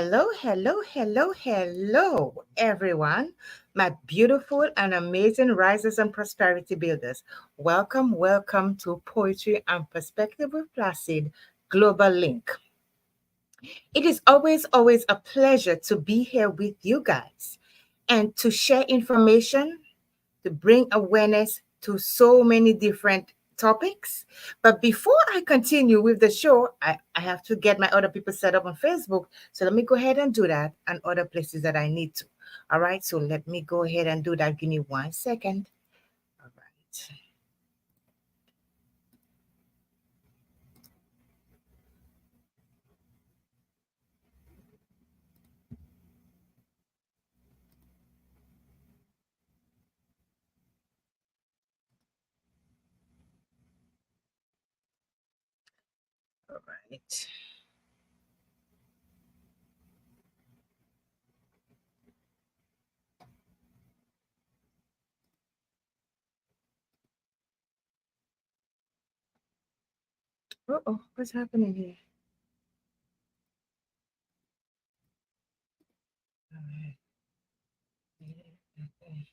Hello, everyone, my beautiful and amazing risers and prosperity builders. Welcome to Poetry and Perspective with Placid Global Link. It is always a pleasure to be here with you guys and to share information, to bring awareness to so many different topics. But before I continue with the show, I have to get my other people set up on Facebook. So let me go ahead and do that and other places that I need to. All right, so let me go ahead and do that. Give me 1 second. All right. All right. Oh, what's happening here? All right. Okay.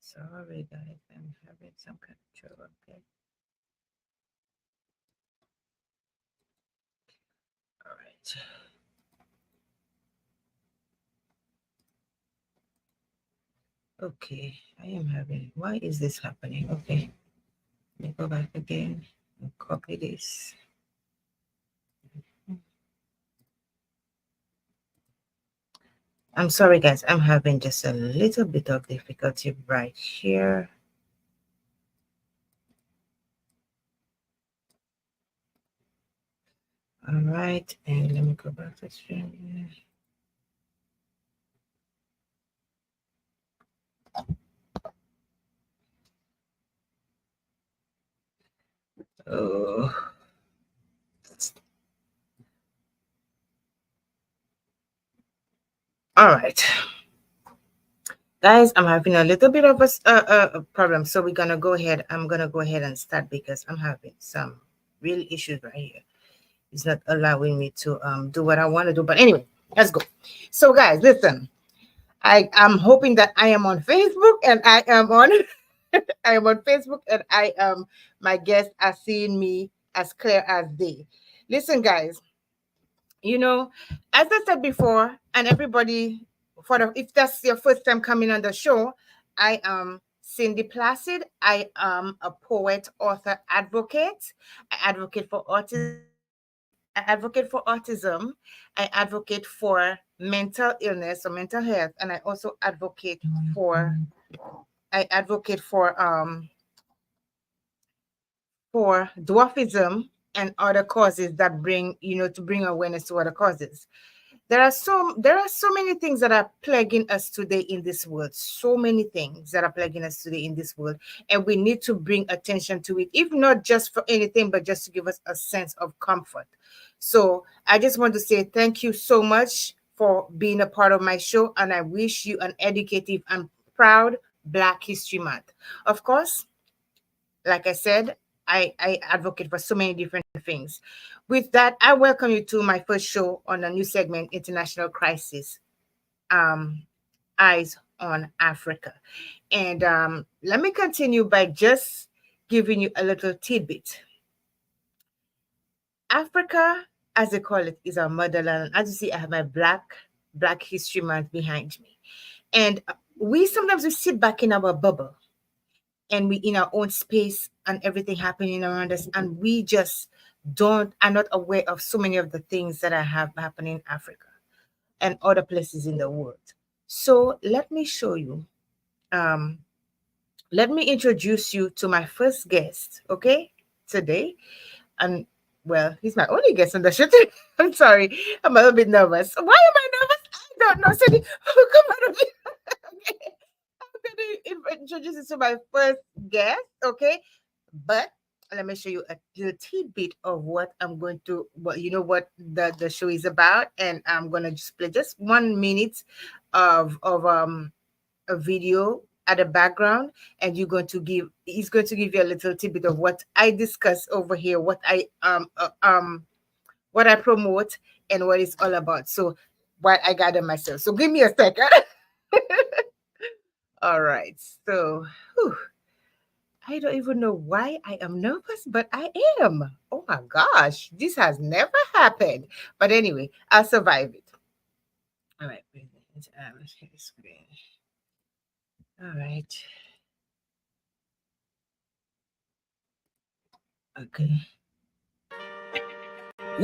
Sorry, guys. I'm having some kind of trouble. Okay. All right. Okay. I am having. Why is this happening? Okay. Let me go back again and copy this. I'm sorry, guys. I'm having just a little bit of difficulty right here. All right. And let me go back to stream. Oh. All right. Guys, I'm having a little bit of a problem. So we're going to go ahead. I'm going to go ahead and start because I'm having some real issues right here. It's not allowing me to do what I want to do. But anyway, let's go. So, guys, listen. I am hoping that I am on Facebook and I am on I am on Facebook and I my guests are seeing me as clear as day. Listen, guys, you know, as I said before, and everybody for the if that's your first time coming on the show, I am Cindy Placid. I am a poet, author, advocate. I advocate for autism. I advocate for autism. I advocate for mental illness or mental health, and I also advocate for dwarfism and other causes that bring to bring awareness to other causes. There are so many things that are plaguing us today in this world. So many things that are plaguing us today in this world, and we need to bring attention to it, if not just for anything, but just to give us a sense of comfort. So I just want to say thank you so much for being a part of my show, and I wish you an educative and proud Black History Month. Of course, like I said, I advocate for so many different things. With that, I welcome you to my first show on a new segment, International Crisis, um, Eyes on Africa. And let me continue by just giving you a little tidbit. Africa, as they call it, is our motherland. As you see, I have my Black History Month behind me. And we sometimes we sit back in our bubble and we in our own space and everything happening around us, and we just don't are not aware of so many of the things that are have happening in Africa and other places in the world. So let me show you. Um, Let me introduce you to my first guest, okay, today. And well, he's my only guest on the show today. I'm sorry, I'm a little bit nervous. Why am I nervous? I don't know. Cindy, come out of it. Okay. I'm going to introduce you to my first guest, okay? But let me show you a little tidbit of what I'm going to, what the show is about, and I'm gonna just play just 1 minute of a video at the background, and he's going to give you a little tidbit of what I discuss over here, what I promote, and what it's all about. So what I gather myself. So give me a second. All right. So whew, I don't even know why I am nervous, but I am. Oh my gosh, this has never happened. But anyway, I'll survive it. All right. Let's share the screen. All right. Okay.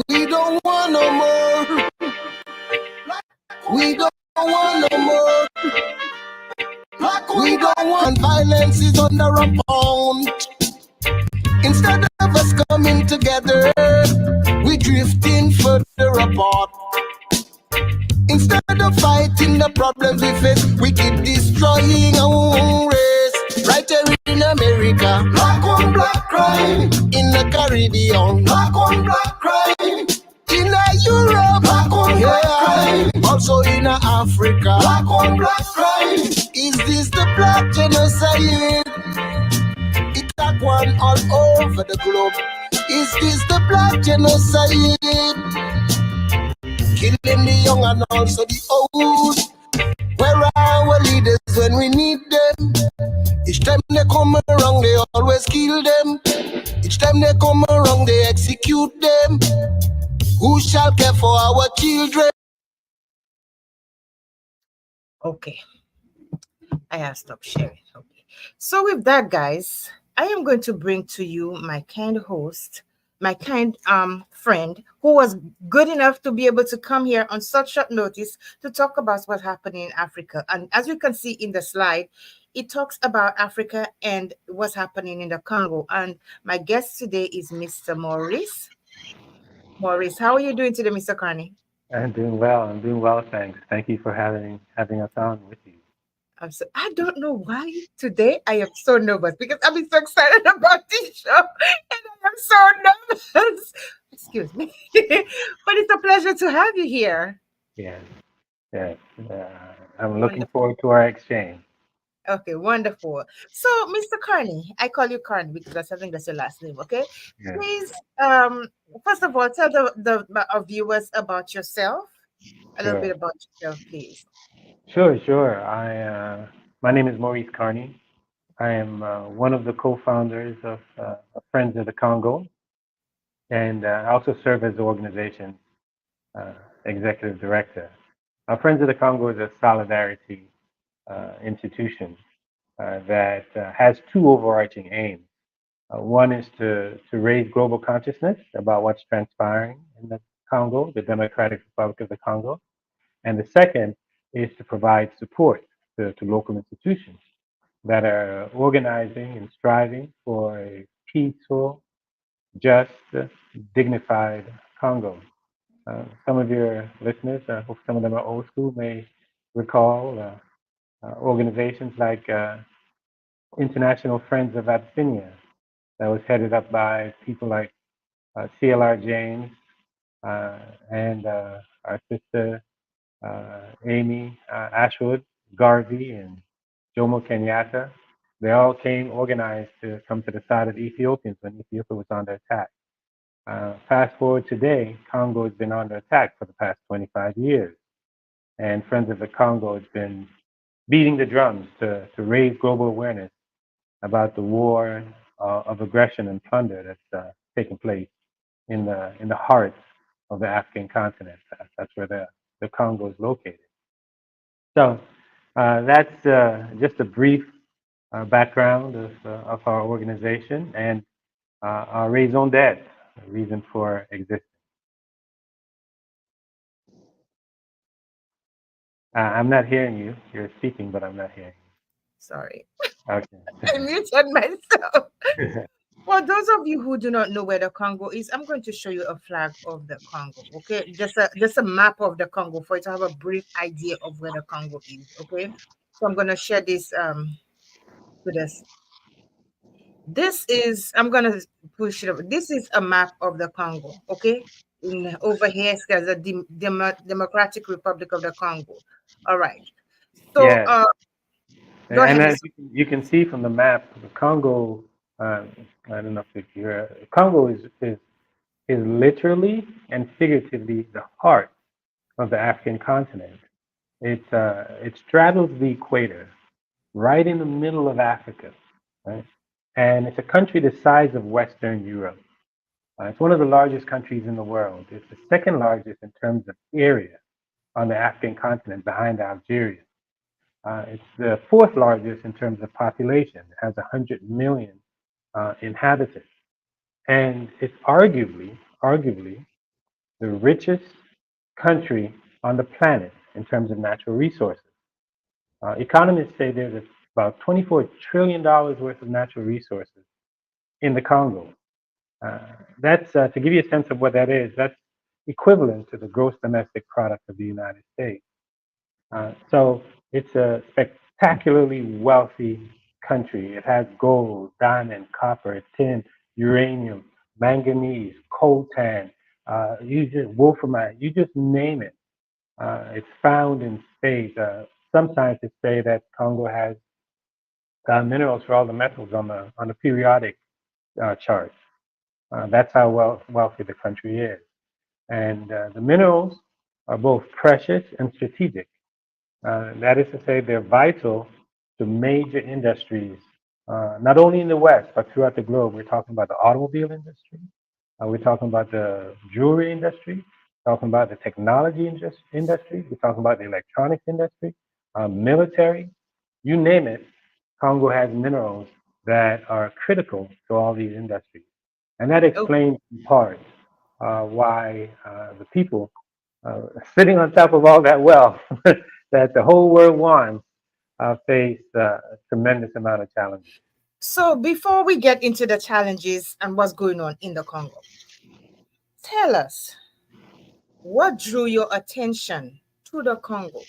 We don't want no more. We don't want no more. We don't want violence is under a pound. Instead of us coming together, we drifting further apart. Instead of fighting the problems we face, we keep destroying our own race. Right here in America, black on black crime. In the Caribbean, black on black crime. In Europe, black on black crime. Also in Africa, black on black crime. Is this the black genocide? It's that one all over the globe. Is this the black genocide? Killing the young and also the old. Where are our leaders when we need them? Each time they come around, they always kill them. Each time they come around, they execute them. Who shall care for our children? Okay. I have stopped sharing. Okay. So with that, guys, I am going to bring to you my kind host, my kind friend who was good enough to be able to come here on such short notice to talk about what's happening in Africa. And as you can see in the slide, it talks about Africa and what's happening in the Congo. And my guest today is Mr. Maurice. Maurice, how are you doing today, Mr. Carney? I'm doing well. I'm doing well, thanks. Thank you for having us on with you. I don't know why today I am so nervous because I've been so excited about this show and I am so nervous. Excuse me. But it's a pleasure to have you here. Yes, yes. I'm looking Wonderful. forward to our exchange. Okay, wonderful. So, Mr. Carney, I call you Carney because I think that's your last name, okay? Yes, Please, first of all, tell our viewers about yourself, a little bit sure, about yourself, please. sure. My name is Maurice Carney. I am one of the co-founders of Friends of the Congo, and I also serve as the organization uh, executive director. Friends of the Congo is a solidarity institution that has two overarching aims. One is to raise global consciousness about what's transpiring in the Congo, the Democratic Republic of the Congo. And the second is to provide support to local institutions that are organizing and striving for a peaceful, just, dignified Congo. Some of your listeners, some of them are old school, may recall organizations like International Friends of Abyssinia, that was headed up by people like CLR James uh, and our sister Amy Ashwood, Garvey, and Jomo Kenyatta. They all came organized to come to the side of the Ethiopians when Ethiopia was under attack. Fast forward today, Congo has been under attack for the past 25 years. And Friends of the Congo has been beating the drums to raise global awareness about the war of aggression and plunder that's taking place in the heart of the African continent. That's where the Congo is located. So that's just a brief background of our organization and our raison d'être, reason for existence. I'm not hearing you. You're speaking, but I'm not hearing you. Sorry. Okay. I muted myself. For those of you who do not know where the Congo is, I'm going to show you a flag of the Congo. Okay, just a map of the Congo for you to have a brief idea of where the Congo is. Okay, so I'm going to share this with us. This is I'm going to push it over. This is a map of the Congo. Okay, over here there's a Democratic Republic of the Congo. All right. So Yes. go And ahead, as Mr. you can see from the map, the Congo, I don't know if you're, Congo is is literally and figuratively the heart of the African continent. It straddles the equator, right in the middle of Africa, right? And it's a country the size of Western Europe. It's one of the largest countries in the world. It's the second largest in terms of area on the African continent, behind Algeria. It's the fourth largest in terms of population. It has 100 million inhabitants, and it's arguably the richest country on the planet in terms of natural resources. Economists say there's about $24 trillion worth of natural resources in the Congo. Uh, that's to give you a sense of what that is. That's equivalent to the gross domestic product of the United States. So it's a spectacularly wealthy country. It has gold, diamond, copper, tin, uranium, manganese, coltan, you just wolframite, you just name it. It's found in spades. Some scientists say that Congo has minerals for all the metals on the periodic chart. That's how wealthy the country is. And the minerals are both precious and strategic. That is to say, they're vital to major industries, not only in the West, but throughout the globe. We're talking about the automobile industry. We're talking about the jewelry industry, talking about the technology industry. We're talking about the electronics industry, military, you name it. Congo has minerals that are critical to all these industries. And that Oh, explains in part why the people sitting on top of all that wealth that the whole world wants face a tremendous amount of challenges. so before we get into the challenges and what's going on in the Congo, tell us what drew your attention to the Congo,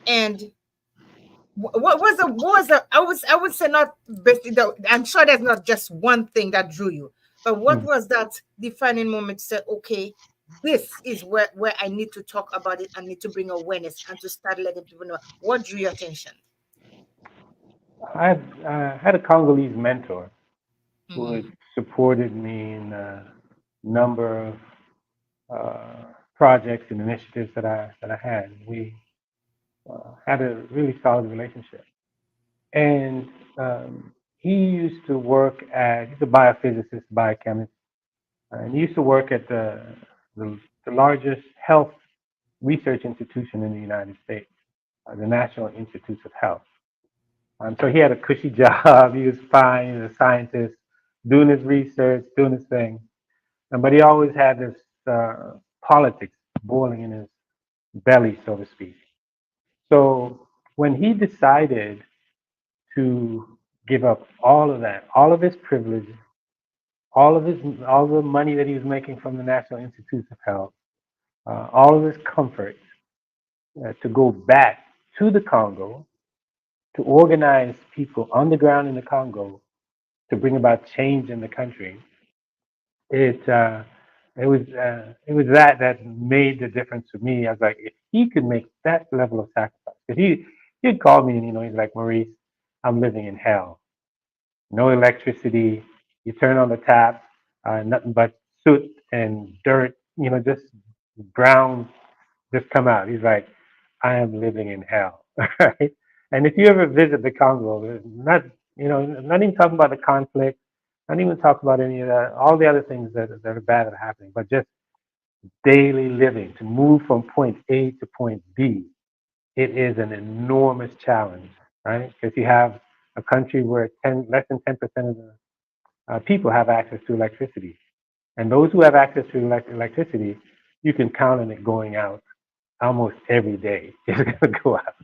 and what was the I would say not basically I'm sure there's not just one thing that drew you, but what Mm. was that defining moment to say, okay, this is where I need to talk about it, I need to bring awareness and to start letting people know what drew your attention? I had a Congolese mentor who had Mm-hmm. supported me in a number of projects and initiatives that I had. We had a really solid relationship, and he used to work at. He's a biophysicist, biochemist, and he used to work at the, the largest health research institution in the United States, the National Institutes of Health. So he had a cushy job. He was fine. He was a scientist, doing his research, doing his thing. But he always had this politics boiling in his belly, so to speak. So when he decided to give up all of that, all of his privileges, all the money that he was making from the National Institutes of Health, all of his comfort, to go back to the Congo to organize people on the ground in the Congo to bring about change in the country, it uh, it was that made the difference for me. I was like, if he could make that level of sacrifice, because he'd call me and he's like, Maurice, I'm living in hell. No electricity. You turn on the tap, nothing but soot and dirt. Just brown just come out. He's like, I am living in hell, right? And if you ever visit the Congo, not even talking about the conflict, not even talk about any of that, all the other things that are bad that are happening, but just daily living to move from point A to point B, it is an enormous challenge, right? Because you have a country where less than 10% of the people have access to electricity. And those who have access to electricity, you can count on it going out almost every day. It's going to go out,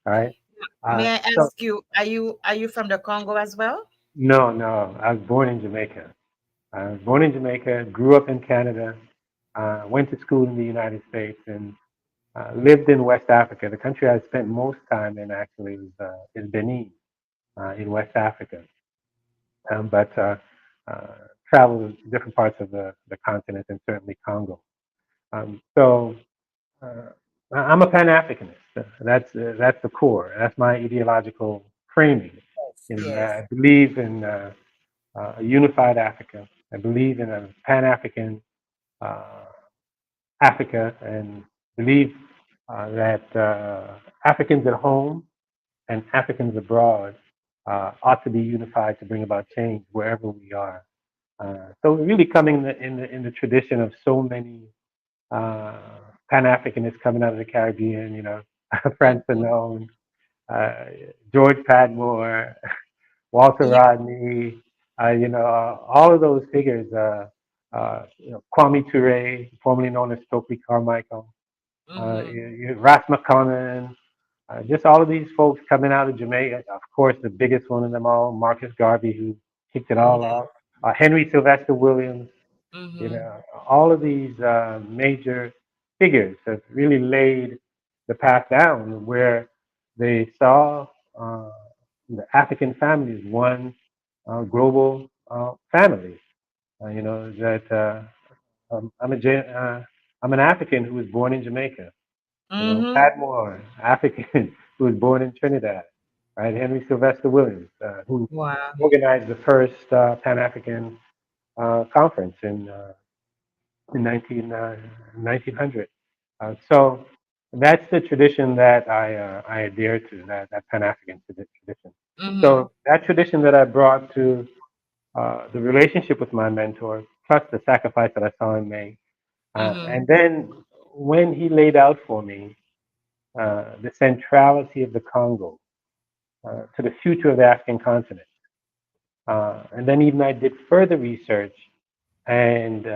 all right? May I So ask you, are you from the Congo as well? no, no, I was born in Jamaica. I was born in Jamaica, grew up in Canada, went to school in the United States, and lived in West Africa. The country I spent most time in actually is Benin in West Africa. But uh, traveled to different parts of the continent and certainly Congo. So I'm a Pan Africanist. That's the core. That's my ideological framing. Yes. Yes. I believe in a unified Africa. I believe in a Pan-African uh, Africa, and believe that Africans at home and Africans abroad ought to be unified to bring about change wherever we are. So we're really coming in the tradition of so many uh, Pan Africanists coming out of the Caribbean. Franz Fanon, uh, George Padmore, Walter Yeah. Rodney. All of those figures. Kwame Ture, formerly known as Stokely Carmichael. Mm-hmm. Ras McConnell. Just all of these folks coming out of Jamaica. Of course, the biggest one of them all, Marcus Garvey, who kicked it all Yeah. off. Henry Sylvester Williams. You Mm-hmm. know, all of these major figures have really laid the path down where they saw uh, the African family as one global family. That I'm an African who was born in Jamaica. Mm-hmm. Padmore, African, who was born in Trinidad, right? Henry Sylvester Williams, who Wow. organized the first Pan African conference in 1900. So that's the tradition that I adhere to, that Pan African tradition. Mm-hmm. So that tradition that I brought to the relationship with my mentor, plus the sacrifice that I saw him make. Mm-hmm. And then when he laid out for me the centrality of the Congo to the future of the African continent. And then even I did further research and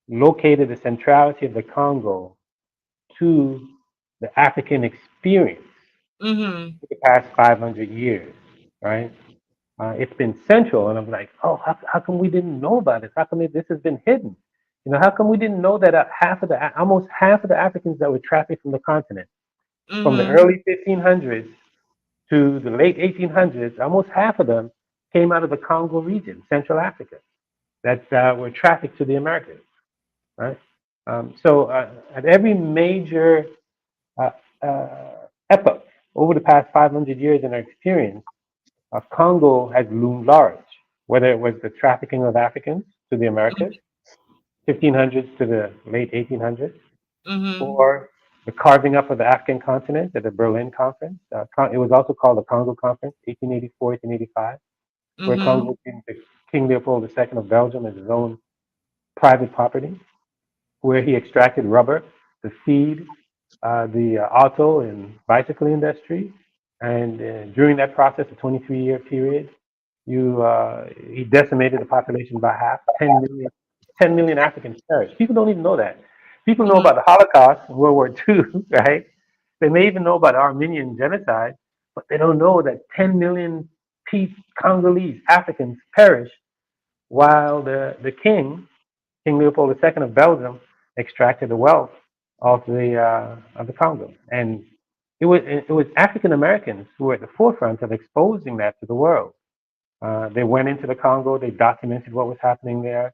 located the centrality of the Congo to the African experience Mm-hmm. for the past 500 years, right? It's been central, and I'm like, oh, how come we didn't know about this? How come this has been hidden? How come we didn't know that almost half of the Africans that were trafficked from the continent from the Mm-hmm. early 1500s to the late 1800s, almost half of them came out of the Congo region, Central Africa, that were trafficked to the Americas, right? So at every major uh, epoch over the past 500 years in our experience, Congo has loomed large, whether it was the trafficking of Africans to the Americas, 1500s to the late 1800s, Mm-hmm. or the carving up of the African continent at the Berlin Conference. It was also called the Congo Conference, 1884, 1885, where Mm-hmm. Congo came to King Leopold II of Belgium as his own private property, where he extracted rubber, the seed, the auto and bicycle industry. And during that process, a 23-year period, he decimated the population by half. 10 million Africans perished. People don't even know that. People know Mm-hmm. about the Holocaust and World War II, right? They may even know about Armenian genocide, but they don't know that 10 million Congolese Africans perished while King Leopold II of Belgium, extracted the wealth of the Congo. And it was African Americans who were at the forefront of exposing that to the world. They went into the Congo, they documented what was happening there,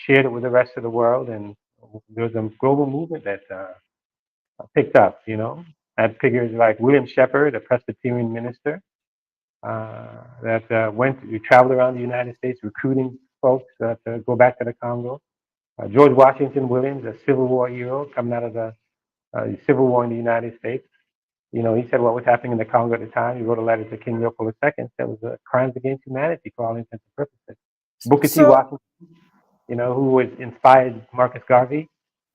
shared it with the rest of the world, and there was a global movement that picked up. Had figures like William Shepherd, a Presbyterian minister, that traveled around the United States recruiting folks to go back to the Congo. George Washington Williams, a Civil War hero coming out of the Civil War in the United States. He said what was happening in the Congo at the time. He wrote a letter to King Leopold II that was crimes against humanity for all intents and purposes. Booker T. So, Washington, who was inspired Marcus Garvey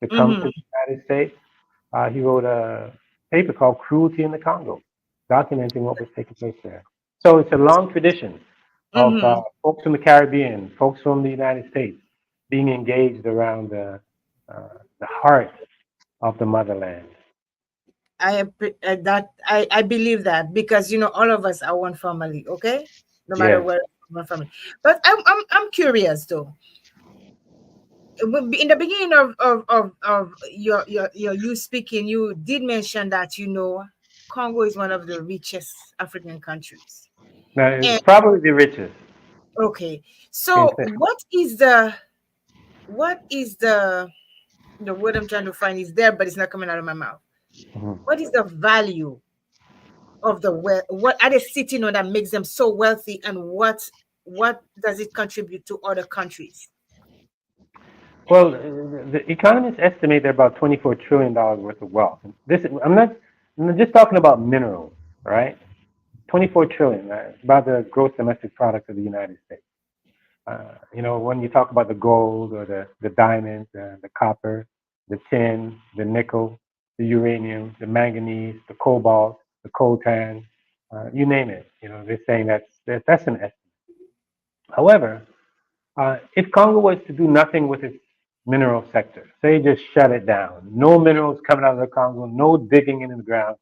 to come to mm-hmm. the United States, he wrote a paper called Cruelty in the Congo, documenting what was taking place there. So it's a long tradition of Mm-hmm. folks from the Caribbean, folks from the United States, being engaged around the heart of the motherland. I believe that because all of us are one family, okay? No matter Yes. where, one family. But I'm curious though. In the beginning of your you speaking, you did mention that Congo is one of the richest African countries. Now, it's And probably the richest. okay, In so fact. what is the word I'm trying to find is there, but it's not coming out of my mouth. Mhm. What is the value of the wealth? What are they sitting on that makes them so wealthy, and what does it contribute to other countries? Well, the economists estimate there are about $24 trillion worth of wealth. I'm not just talking about minerals, all right? 24 trillion, about the gross domestic product of the United States. When you talk about the gold or the diamonds, the copper, the tin, the nickel, the uranium, the manganese, the cobalt, the coltan, you name it. They're saying that's an estimate. However, if Congo was to do nothing with its mineral sector, say just shut it down, no minerals coming out of the Congo, no digging into the ground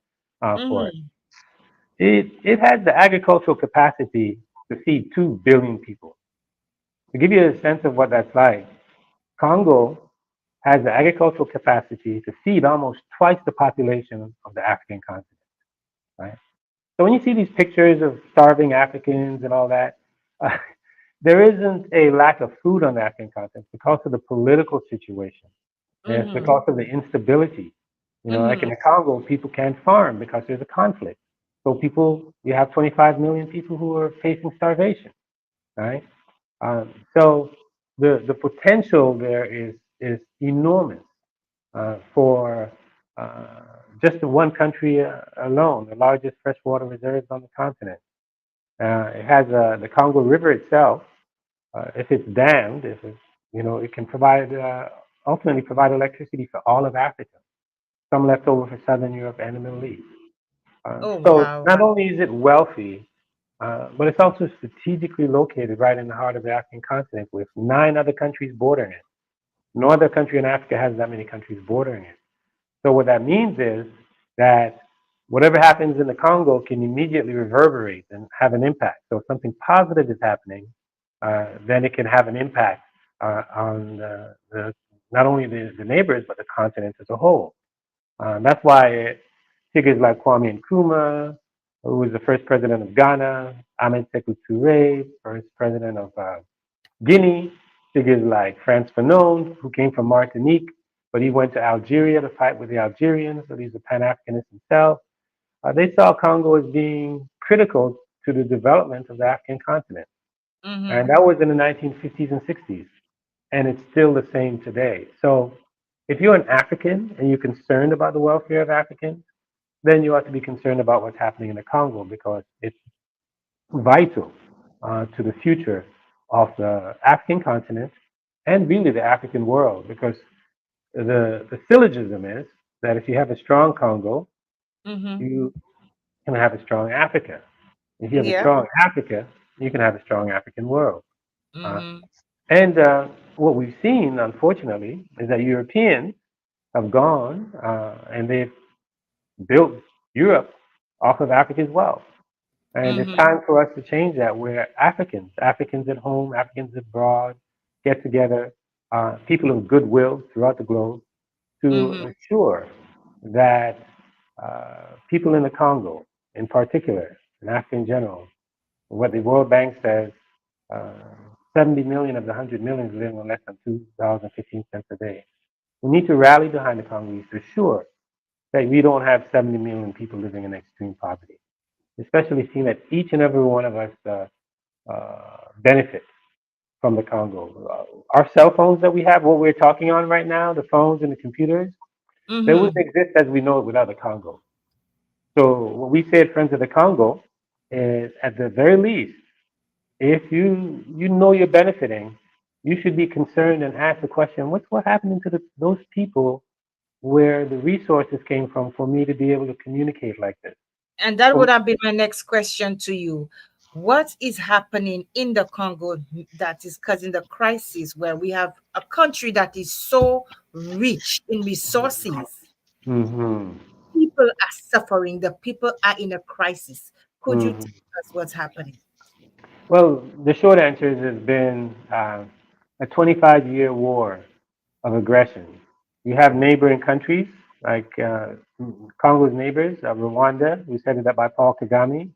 for it. Mm-hmm. It has the agricultural capacity to feed 2 billion people. To give you a sense of what that's like, Congo has the agricultural capacity to feed almost twice the population of the African continent, right? So when you see these pictures of starving Africans and all that, uh, there isn't a lack of food on the African continent because of the political situation. It's Mm-hmm. because of the instability. Like in Mm-hmm. the Congo, people can't farm because there's a conflict. So you have 25 million people who are facing starvation, right? So the potential there is enormous for uh, just the one country alone, the largest freshwater reserves on the continent. It has the Congo River itself. If it's dammed, if it's, it can ultimately provide electricity for all of Africa, some left over for Southern Europe and the Middle East. Oh, So wow. not only is it wealthy, but it's also strategically located right in the heart of the African continent with 9 other countries bordering it. No other country in Africa has that many countries bordering it. So what that means is that whatever happens in the Congo can immediately reverberate and have an impact. So if something positive is happening, then it can have an impact on not only the neighbors, but the continent as a whole. That's why figures like Kwame Nkrumah, who was the first president of Ghana, Ahmed Sekou Toure, first president of Guinea, figures like Frantz Fanon, who came from Martinique, but he went to Algeria to fight with the Algerians, so he's a Pan-Africanist himself. They saw Congo as being critical to the development of the African continent. Mm-hmm. And that was in the 1950s and 60s. And it's still the same today. So if you're an African and you're concerned about the welfare of Africans, then you ought to be concerned about what's happening in the Congo because it's vital to the future of the African continent and really the African world. Because the syllogism is that if you have a strong Congo, Mm-hmm. you can have a strong Africa. If you have a Yeah. strong Africa, you can have a strong African world. Uh, Mm-hmm. and what we've seen, unfortunately, is that Europeans have gone and they've built Europe off of Africa's wealth. And it's Mm-hmm. time for us to change that where Africans at home, Africans abroad, get together, people of goodwill throughout the globe Mm-hmm. to ensure that people in the Congo, in particular, and Africa in general, what the World Bank says, uh, 70 million of the 100 million is living on less than $2.15 a day. We need to rally behind the Congolese to ensure that we don't have 70 million people living in extreme poverty, especially seeing that each and every one of us benefits from the Congo. Our cell phones that we have, what we're talking on right now, the phones and the computers, they wouldn't Mm-hmm. exist as we know it without the Congo. So what we say at Friends of the Congo is, at the very least, if you know you're benefiting, you should be concerned and ask the question, what happening to those people where the resources came from for me to be able to communicate like this? And that So, would have been my next question to you. What is happening in the Congo that is causing the crisis where we have a country that is so rich in resources? hmm People are suffering, the people are in a crisis. Could you hmm tell us what's happening? Well, the short answer is it's been a 25-year war of aggression. You have neighboring countries like Congo's neighbors, Rwanda, who's headed up by Paul Kagame,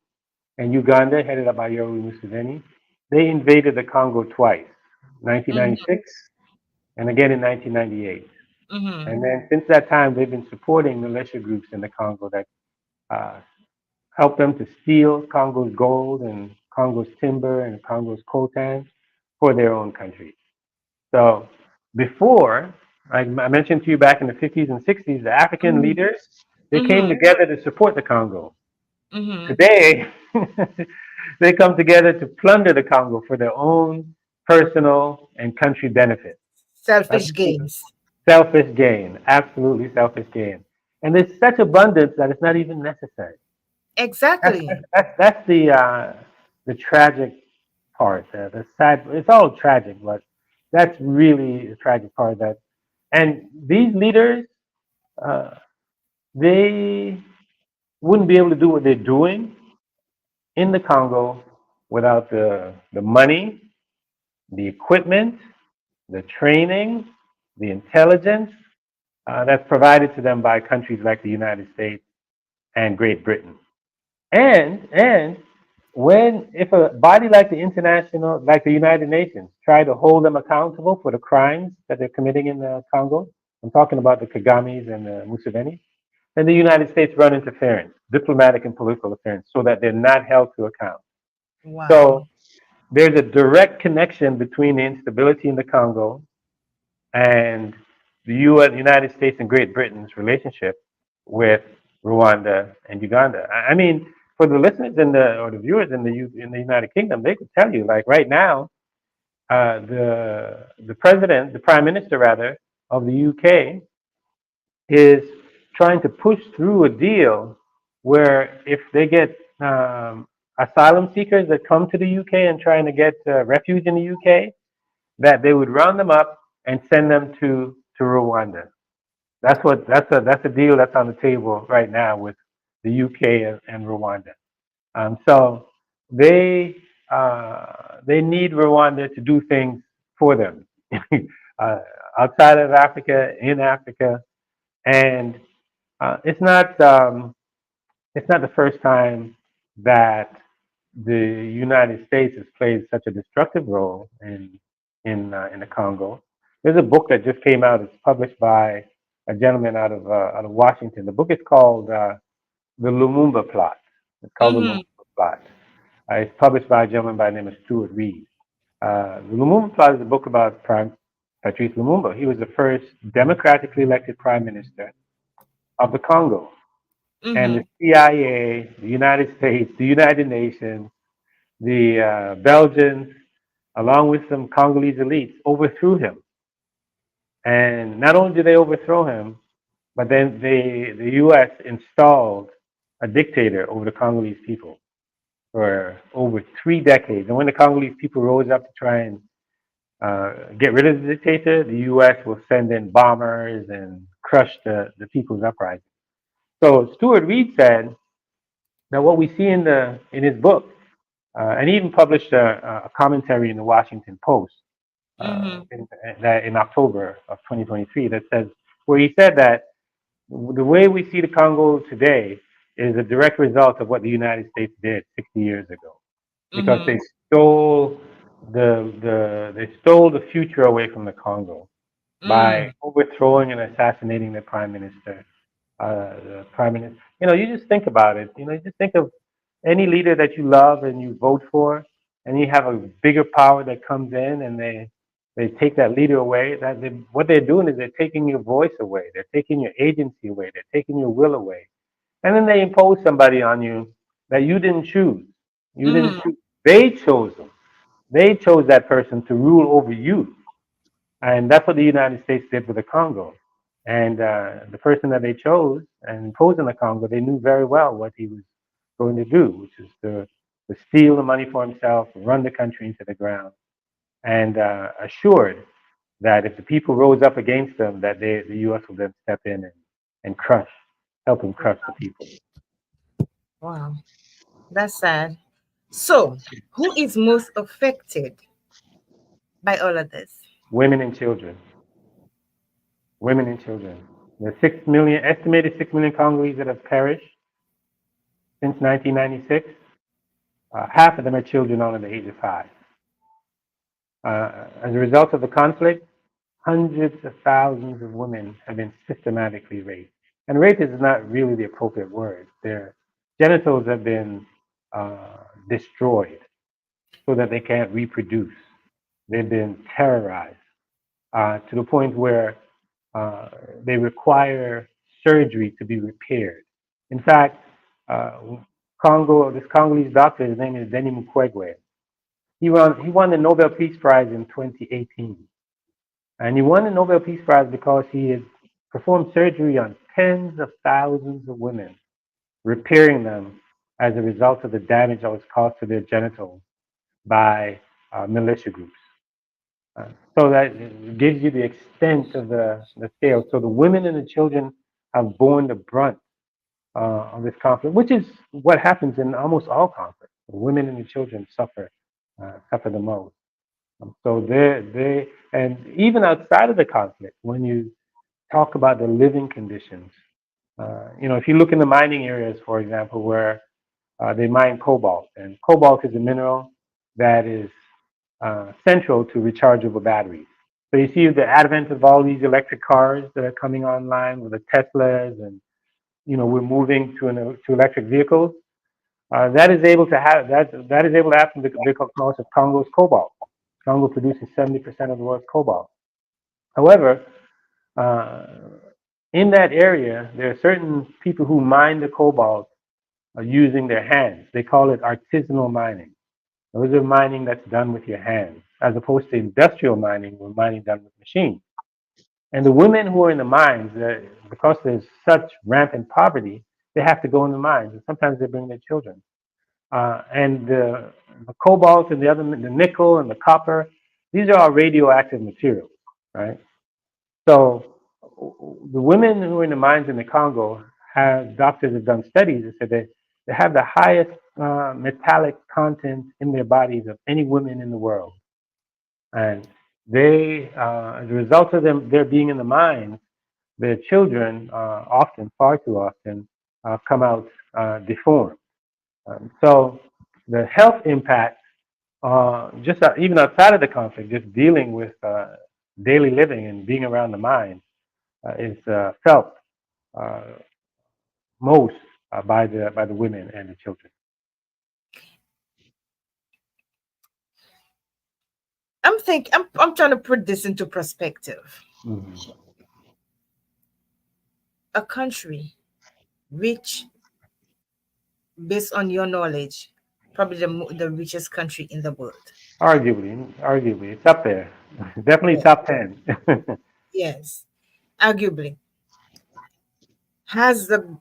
and Uganda, headed up by Yoweri Museveni. They invaded the Congo twice, Mm-hmm. 1996 and again in 1998. Mm-hmm. And then since that time, they've been supporting militia groups in the Congo that uh, help them to steal Congo's gold and Congo's timber and Congo's coltan for their own country. So before, I mentioned to you back in the 50s and 60s, the African Mhm. leaders, they came Mhm. together to support the Congo. Mhm. Today, they come together to plunder the Congo for their own personal and country benefit. That's Selfish gains. selfish gain, absolutely selfish gain. And there's such abundance that it's not even necessary. That's Exactly. that's the tragic part. The sad. It's all tragic, but that's really the tragic part. That and these leaders, uh, they wouldn't be able to do what they're doing in the Congo without the money, the equipment, the training, the intelligence that's provided to them by countries like the United States and Great Britain. And when if a body like the international, like the United Nations, try to hold them accountable for the crimes that they're committing in the Congo, I'm talking about the Kagames and the Museveni, then the United States run interference, diplomatic and political interference, so that they're not held to account. Wow. So there's a direct connection between the instability in the Congo and the US, United States and Great Britain's relationship with Rwanda and Uganda. I mean, for the listeners in the or the viewers in the United Kingdom, they could tell you like right now, the president, the prime minister rather of the UK is trying to push through a deal where if they get asylum seekers that come to the UK and trying to get refuge in the UK, that they would round them up and send them to Rwanda. That's a deal that's on the table right now with the UK and Rwanda. So they they need Rwanda to do things for them uh, outside of Africa, in Africa, and it's not the first time that the United States has played such a destructive role in the Congo. There's a book that just came out. It's published by a gentleman out of Washington. The book is called The Lumumba Plot. It's called The Mhm. Lumumba Plot. It's published by a gentleman by the name of Stuart Reed. The Lumumba Plot is a book about Prime Patrice Lumumba. He was the first democratically elected prime minister of the Congo. And the Mhm. CIA, the United States, the United Nations, the Belgians, along with some Congolese elites, overthrew him. And not only did they overthrow him, but then the U.S. installed a dictator over the Congolese people for over 3 decades. And when the Congolese people rose up to try and get rid of the dictator, the U.S. will send in bombers and crush the people's uprising. So Stuart Reed said that what we see in his book, and he even published a commentary in the Washington Post Mhm. in October of 2023 that says where he said that the way we see the Congo today is a direct result of what the United States did 60 years ago, because Mhm. they stole the future away from the Congo by Mm. overthrowing and assassinating the prime minister. The prime minister, you just think about it. You just think of any leader that you love and you vote for, and you have a bigger power that comes in and they take that leader away. What they're doing is they're taking your voice away. They're taking your agency away. They're taking your will away. And then they impose somebody on you that you didn't choose. You didn't Mhm. choose. They chose them. They chose that person to rule over you. And that's what the United States did with the Congo. And the person that they chose and imposed in the Congo, they knew very well what he was going to do, which is to steal the money for himself, run the country into the ground, and assured that if the people rose up against them, that the U.S. would then step in and help him crush the people. Wow. That's sad. So, who is most affected by all of this? Women and children. Women and children. The 6 million, estimated 6 million Congolese that have perished since 1996. Half of them are children under the age of 5. As a result of the conflict, hundreds of thousands of women have been systematically raped. And rape is not really the appropriate word. Their genitals have been destroyed so that they can't reproduce. They've been terrorized. to the point where they require surgery to be repaired. In fact, uh, this Congolese doctor, his name is Denis Mukwege. He won the Nobel Peace Prize in 2018. And he won the Nobel Peace Prize because he had performed surgery on tens of thousands of women, repairing them as a result of the damage that was caused to their genitals by militia groups. So that gives you the extent of the scale. So the women and the children have borne the brunt of this conflict, which is what happens in almost all conflicts. The women and the children suffer the most. So and even outside of the conflict, when you talk about the living conditions, if you look in the mining areas, for example, where they mine cobalt, and cobalt is a mineral that is central to rechargeable batteries. So you see the advent of all these electric cars that are coming online with the Teslas, and we're moving to electric vehicles. That is able to happen because of Congo's cobalt. Congo produces 70% of the world's cobalt. However, in that area, there are certain people who mine the cobalt using their hands. They call it artisanal mining. Those are mining that's done with your hands, as opposed to industrial mining, where mining done with machines. And the women who are in the mines, because there's such rampant poverty, they have to go in the mines, and sometimes they bring their children. And the cobalt and the nickel and the copper, these are all radioactive materials, right? So the women who are in the mines in the Congo doctors have done studies that said they have the highest metallic content in their bodies of any women in the world. And they, as a result of their being in the mines, their children far too often, come out deformed. So the health impact, even outside of the conflict, just dealing with daily living and being around the mine, is felt most by the women and the children. I'm trying to put this into perspective. Mm-hmm. A country which, based on your knowledge, probably the richest country in the world. Arguably, it's up there. Definitely top 10. Yes, arguably has the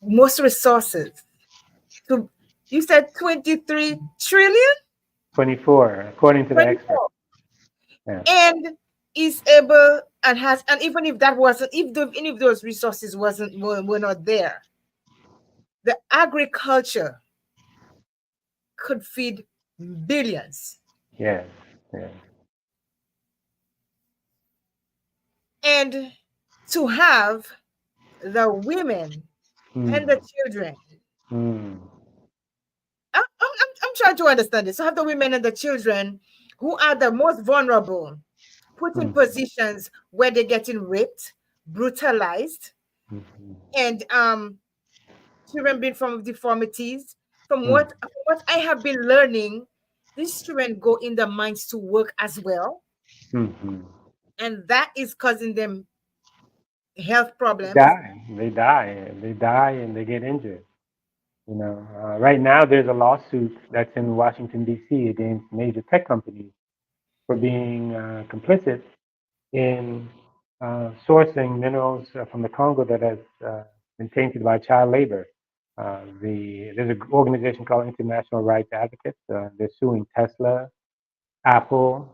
most resources. So you said 23 trillion? 24, according to 24. the expert. Yeah. And is able and has, and even if that wasn't, any of those resources were not there, the agriculture could feed billions. Yes. And to have the women and the children, I'm trying to understand this. So have the women and the children who are the most vulnerable put in positions where they're getting raped, brutalized, and children being from deformities. From what I have been learning, these children go in the mines to work as well, and that is causing them health problems. They die, and they get injured. Right now there's a lawsuit that's in Washington D.C. against major tech companies for being complicit in sourcing minerals from the Congo that has been tainted by child labor. There's an organization called International Rights Advocates. They're suing Tesla, Apple,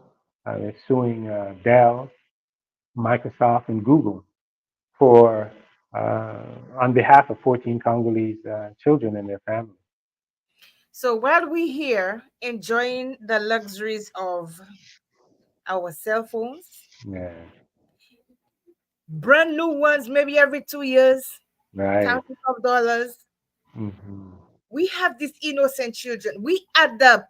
they're suing Dell, Microsoft, and Google for on behalf of 14 Congolese children and their families. So while we're here enjoying the luxuries of our cell phones, brand new ones, maybe every 2 years, right, thousands of dollars. We have these innocent children. We at the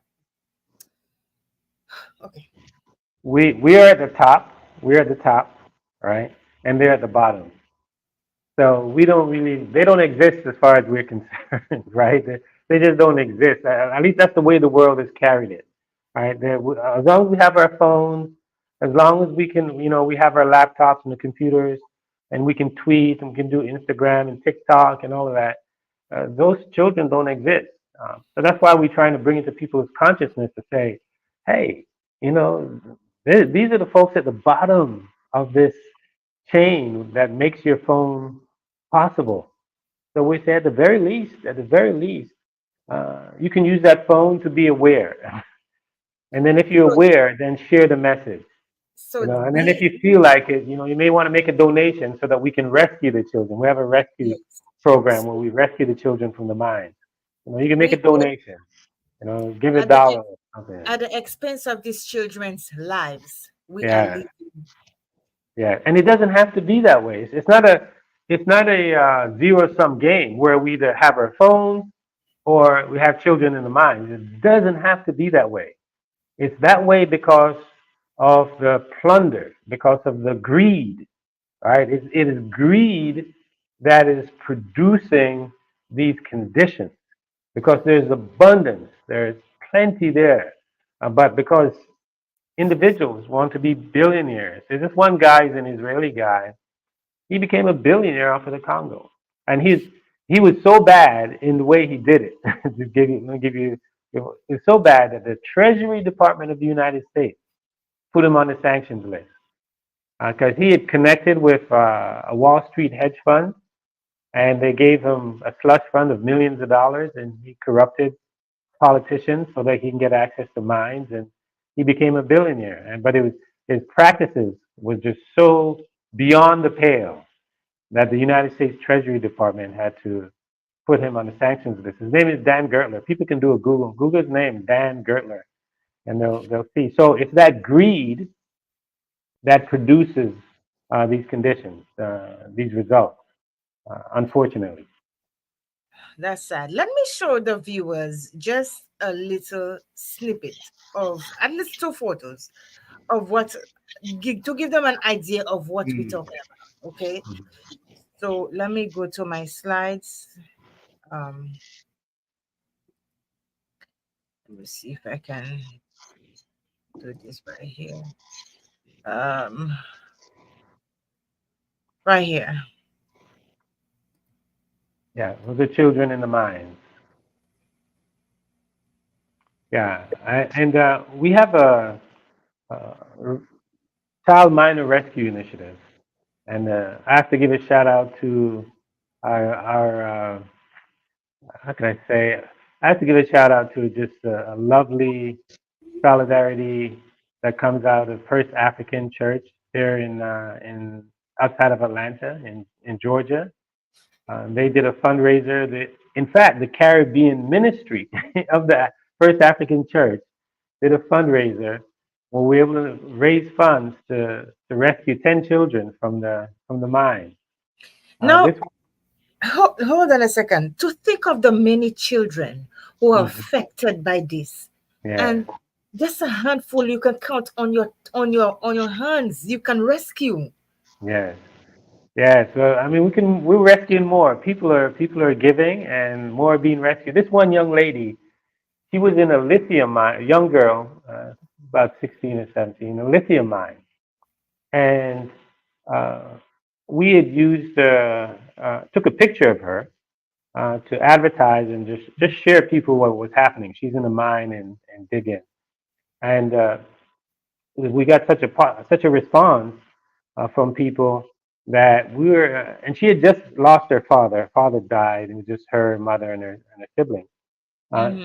We are at the top. We're at the top, right? And they're at the bottom. So they don't exist as far as we're concerned, right? They just don't exist. At least that's the way the world has carried it, right? As long as we have our phones, As long as we can, we have our laptops and the computers, and we can tweet and we can do Instagram and TikTok and all of that. Those children don't exist. So that's why we're trying to bring it to people's consciousness to say, hey, these are the folks at the bottom of this chain that makes your phone possible. So we say at the very least, you can use that phone to be aware. And then if you're So, aware, then share the message. so And then if you feel like it, you may want to make a donation so that we can rescue the children. We have a rescue yes. program where So we rescue the children from the mine. You can make a we could, donation. Give a at the dollar or something. at the expense of these children's lives, we are Yeah, living. yeah. And it doesn't have to be that way. It's not a zero-sum game where we either have our phones or we have children in the mines. It doesn't have to be that way. It's that way because of the plunder, because of the greed, right? It is greed that is producing these conditions because there's abundance, there's plenty there. But because individuals want to be billionaires, there's this one guy, he's an Israeli guy, he became a billionaire off of the Congo. And he was so bad in the way he did it. Let me give you, it was so bad that the Treasury Department of the United States put him on the sanctions list because he had connected with a Wall Street hedge fund, and they gave him a slush fund of millions of dollars, and he corrupted politicians so that he can get access to mines, and he became a billionaire. But his practices was just so beyond the pale that the United States Treasury Department had to put him on the sanctions list. His name is Dan Gertler. People can do a Google. Google his name, Dan Gertler, and they'll see. So it's that greed that produces these conditions, these results, unfortunately. That's sad. Let me show the viewers just a little snippet of at least two photos of what to give them an idea of what we're talking about. Okay. So let me go to my slides. Let me see if I can do this right here. Right here. Yeah, those are children in the mines. Yeah, and we have a child miner rescue initiative, and I have to give a shout out to our how can I say? I have to give a shout out to just a lovely solidarity that comes out of First African Church here in outside of Atlanta in Georgia. They did a fundraiser. In fact, the Caribbean ministry of the First African Church did a fundraiser where we were able to raise funds to rescue 10 children from the mine. Now, hold on a second. To think of the many children who are affected by this, Yeah. and just a handful you can count on your hands. You can rescue. Yes. Yeah, so I mean, we're rescuing more. People are giving, and more are being rescued. This one young lady, she was in a lithium mine, a young girl, about 16 or 17, a lithium mine, and we had took a picture of her to advertise and just share people what was happening. She's in the mine and digging, and we got such a response from people that and she had just lost her father. Her father died, and it was just her mother and her sibling.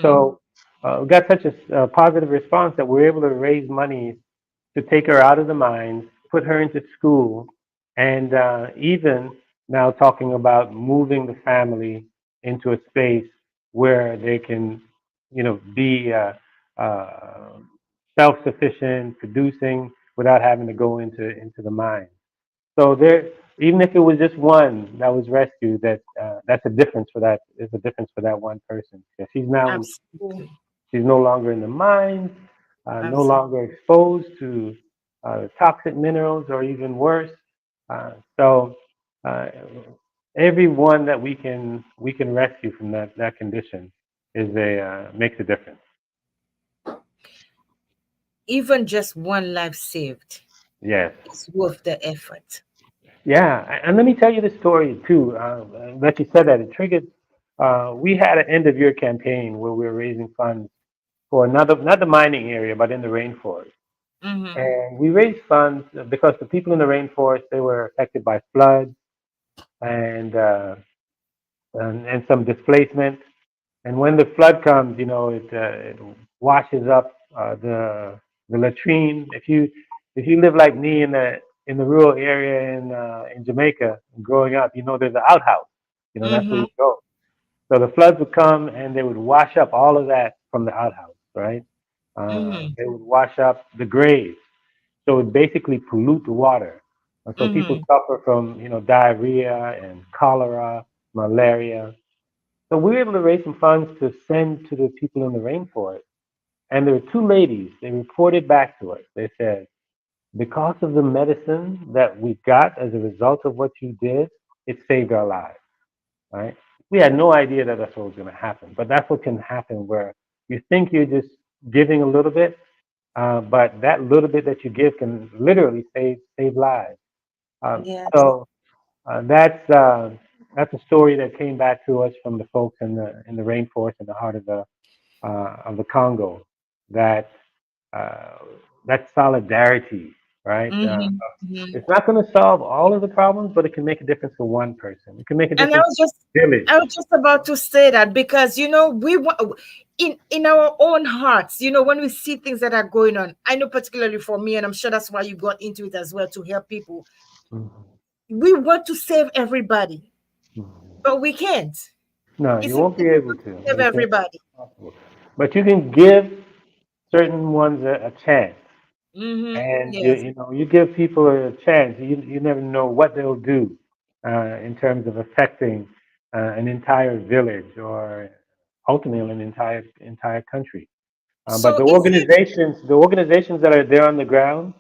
So we got such a positive response that we were able to raise money to take her out of the mines, put her into school, and even now talking about moving the family into a space where they can, be self-sufficient, producing without having to go into the mines. So even if it was just one that was rescued, that's a difference for that. There's a difference for that one person. She's now in school. Absolutely. She's no longer in the mines, no Absolutely. longer exposed to toxic minerals or even worse. So everyone that we can rescue from that condition makes a difference. Even just one life saved Yes. It's worth the effort. Yeah, and let me tell you the story too. That you said that it triggered. We had an end of year campaign where we were raising funds for another, not the mining area, but in the rainforest. Mm-hmm. And we raised funds because the people in the rainforest, they were affected by floods and and some displacement. And when the flood comes, it washes up the latrine. If you live like me in the rural area in Jamaica, growing up, there's an outhouse. That's where Mm-hmm. we go. So the floods would come and they would wash up all of that from the outhouse, right? Mm-hmm. They would wash up the graves, so it basically pollute the water. And so people Mm-hmm. suffer from diarrhea and cholera, malaria. So we were able to raise some funds to send to the people in the rainforest. And there were two ladies, they reported back to us. They said, because of the medicine that we got as a result of what you did, it saved our lives, right? We had no idea that that's what was going to happen, but that's what can happen where you think you're just giving a little bit, but that little bit that you give can literally save lives. Um, Yes. so uh, that's uh, that's a story that came back to us from the folks in the rainforest in the heart of the Congo. That uh, that solidarity, right? Mm-hmm. It's not going to solve all of the problems, but it can make a difference for one person. It can make a And difference for a village. I was just about to say that because we want in our own hearts, when we see things that are going on. I know particularly for me, and I'm sure that's why you got into it as well to help people. Mhm. We want to save everybody, Mhm. but we can't. No, you It's won't be able impossible to. to save It's everybody. impossible. But you can give certain ones a chance. And Yes. you give people a chance. You never know what they'll do in terms of affecting an entire village or ultimately an entire country. But So is it? the organizations that are there on the ground,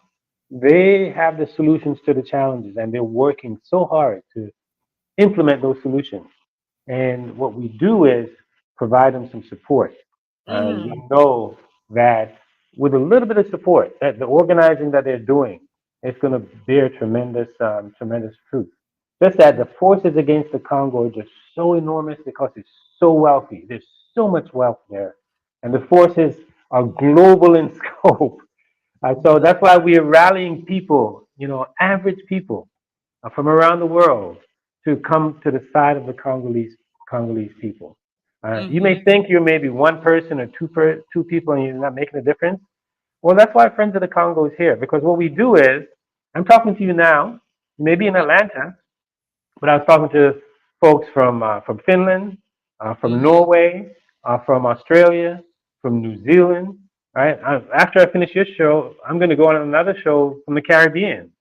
they have the solutions to the challenges, and they're working so hard to implement those solutions. And what we do is provide them some support. We Mm-hmm. know that with a little bit of support, that the organizing that they're doing is going to bear tremendous fruit. Just that the forces against the Congo are just so enormous because it's so wealthy. There's so much wealth there, and the forces are global in scope. So Yeah. that's why we are rallying people, average people from around the world to come to the side of the Congolese people. You may Mm-hmm. think you're maybe one person or two people and you're not making a difference. Well, that's why Friends of the Congo is here, because what we do is, I'm talking to you now, maybe in Atlanta, but I was talking to folks from Finland, from Mm-hmm. Norway, from Australia, from New Zealand. Right? After I finish your show, I'm going to go on another show from the Caribbean.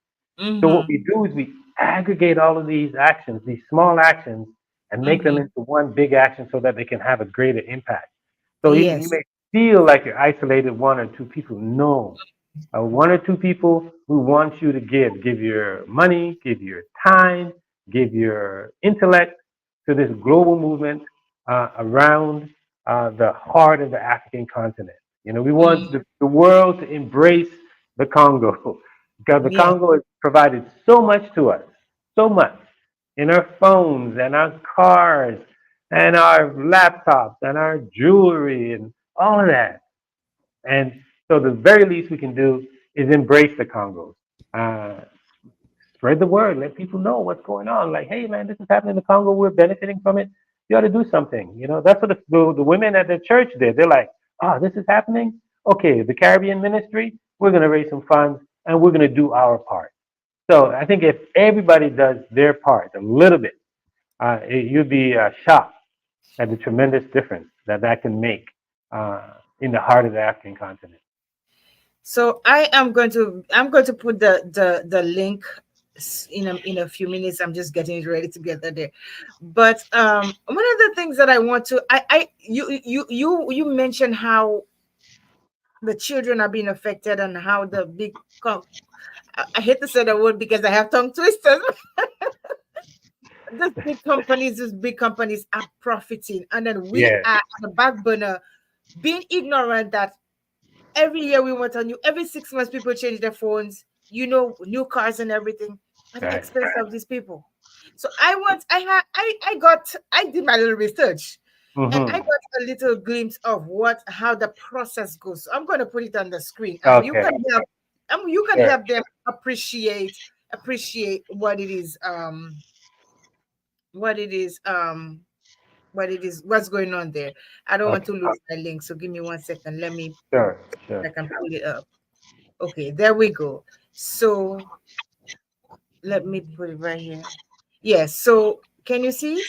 So what Mm-hmm. we do is we aggregate all of these actions, these small actions, and make them Mm-hmm. into one big action so that they can have a greater impact. So you Yes. may feel like you're isolated one or two people. No, one or two people who want you to give your money, give your time, give your intellect to this global movement around the heart of the African continent. We want Mm-hmm. the world to embrace the Congo because the Yes. Congo has provided so much to us, so much in our phones and our cars and our laptops and our jewelry and all of that. And so the very least we can do is embrace the Congos. Uh, Spread the word. Let people know what's going on. Like, hey, man, this is happening in the Congo. We're benefiting from it. You ought to do something. That's what the women at the church did. They're like, oh, this is happening. Okay, the Caribbean ministry, we're going to raise some funds and we're going to do our part. So I think if everybody does their part a little bit, you'd be shocked at the tremendous difference that can make in the heart of the African continent. So I'm going to put the link in a few minutes. I'm just getting it ready to get that there. But one of the things that I want to I you mentioned how the children are being affected and how the I hate to say the word because I have tongue twisters. These big companies are profiting, and then we Yeah. are on the back burner being ignorant that every year we want a new, every 6 months people change their phones. new cars and everything at the Right. expense of these people. So I did my little research, and I Mm-hmm. got a little glimpse of how the process goes. So I'm going to put it on the screen. Okay. You can Sure. help them appreciate what it is, what it is, what's going on there. I don't want Okay. to lose my link, so give me 1 second. Let me Sure. I Sure. can pull it up. Okay, there we go. So let me put it right here. Yes. So can you see?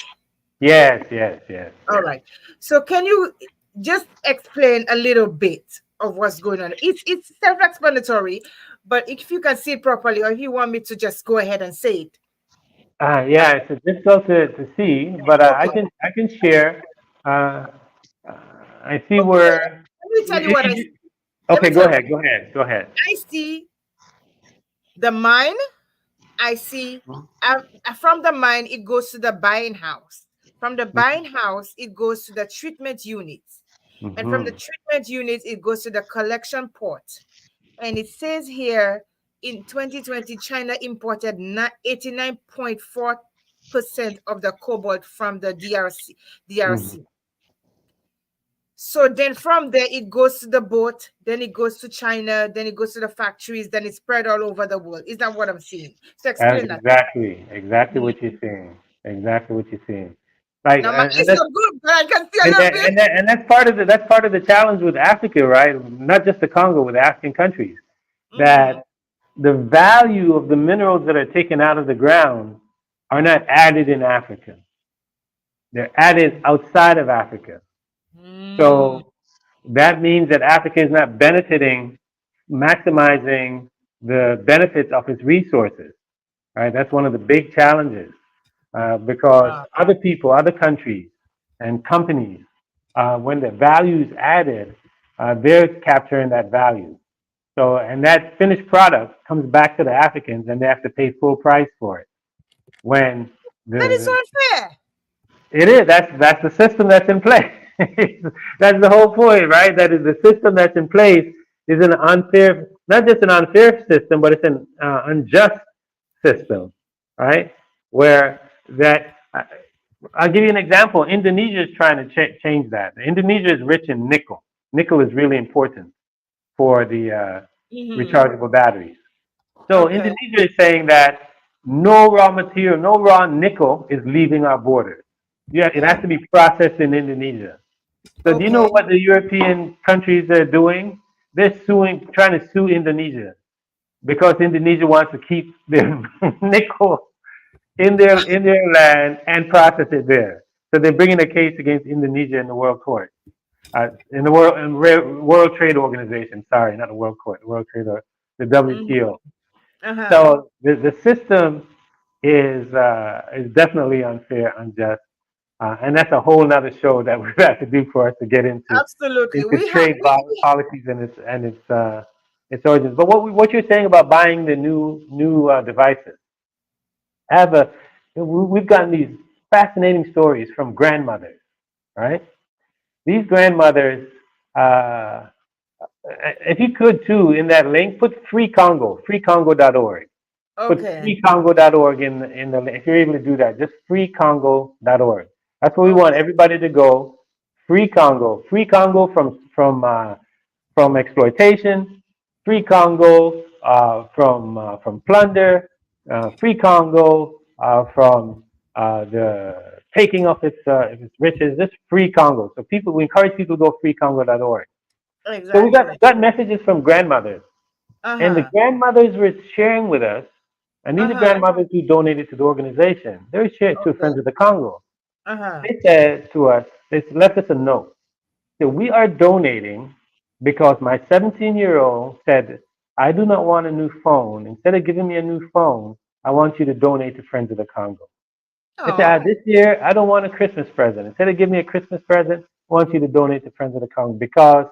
Yes. Yes. Yes. All right. So can you just explain a little bit of what's going on? It's self-explanatory, but if you can see it properly, or if you want me to just go ahead and say it. Yeah. It's difficult to see, but Okay. I can share. Uh, uh, I see Okay. where. Let me tell you what I see. Let me Okay. Go tell you. ahead. Go ahead. Go ahead. I see the mine. I see from the mine, it goes to the buying house. From the buying house, it goes to the treatment units. And from the Mm-hmm. treatment units, it goes to the collection port. And it says here in 2020, China imported 89.4% of the cobalt from the DRC. Mm-hmm. So then from there, it goes to the boat, then it goes to China, then it goes to the factories, then it's spread all over the world. Is that what I'm seeing? So That's explain that. exactly Mhm. what you're saying. Exactly what you're saying. Like, Now, my and eyes that's are good, but I can see a little bit. that's part of the challenge with Africa, right? Not just the Congo, with African countries, Mhm. that the value of the minerals that are taken out of the ground are not added in Africa. They're added outside of Africa. Mm. So that means that Africa is not benefiting, maximizing the benefits of its resources. Right? That's one of the big challenges because Wow. other people, other countries, and companies, when the value is added, they're capturing that value. So, and that finished product comes back to the Africans, and they have to pay full price for it. When That is the unfair. it is that's the system that's in place. That's the whole point, right? That is the system that's in place is an unfair, not just an unfair system, but it's an unjust system, right? Where that I'll give you an example. Indonesia is trying to change that. Indonesia is rich in nickel. Nickel is really important for the Mhm. rechargeable batteries. So Okay. Indonesia is saying that no raw material, no raw nickel is leaving our borders. Yeah, it has to be processed in Indonesia. So do you know Okay. what the European countries are doing? They're trying to sue Indonesia because Indonesia wants to keep their nickel in their land and process it there. So they're bringing a case against Indonesia in the World Court, in the World Trade Organization. Sorry, not the World Court, the World Trade, the Mhm. WTO. Uh-huh. So the system is definitely unfair, unjust, and that's a whole other show that we have to do for us to get Absolutely. into We have trade policies and its origins. But what you're saying about buying the new devices, have a we've gotten these fascinating stories from grandmothers, right? These grandmothers, uh, if you could too, in that link, put Free Congo, freecongo.org. Put okay. freecongo.org in the if you're able to do that, just freecongo.org. That's where we want Okay. everybody to go. Free Congo from exploitation, free Congo from plunder, free Congo from the taking of its riches. Just free Congo. So we encourage people to go freecongo.org. So we Exactly. got messages from grandmothers, and the Uh-huh. grandmothers were sharing with us, and these are Uh-huh. grandmothers who donated to the organization. They were sharing to Okay. Friends of the Congo. Uh-huh. They said to us, they left us a note. So we are donating because my 17-year-old said, I do not want a new phone. Instead of giving me a new phone, I want you to donate to Friends of the Congo. They said, Oh. this year, I don't want a Christmas present. Instead of giving me a Christmas present, I want you to donate to Friends of the Congo because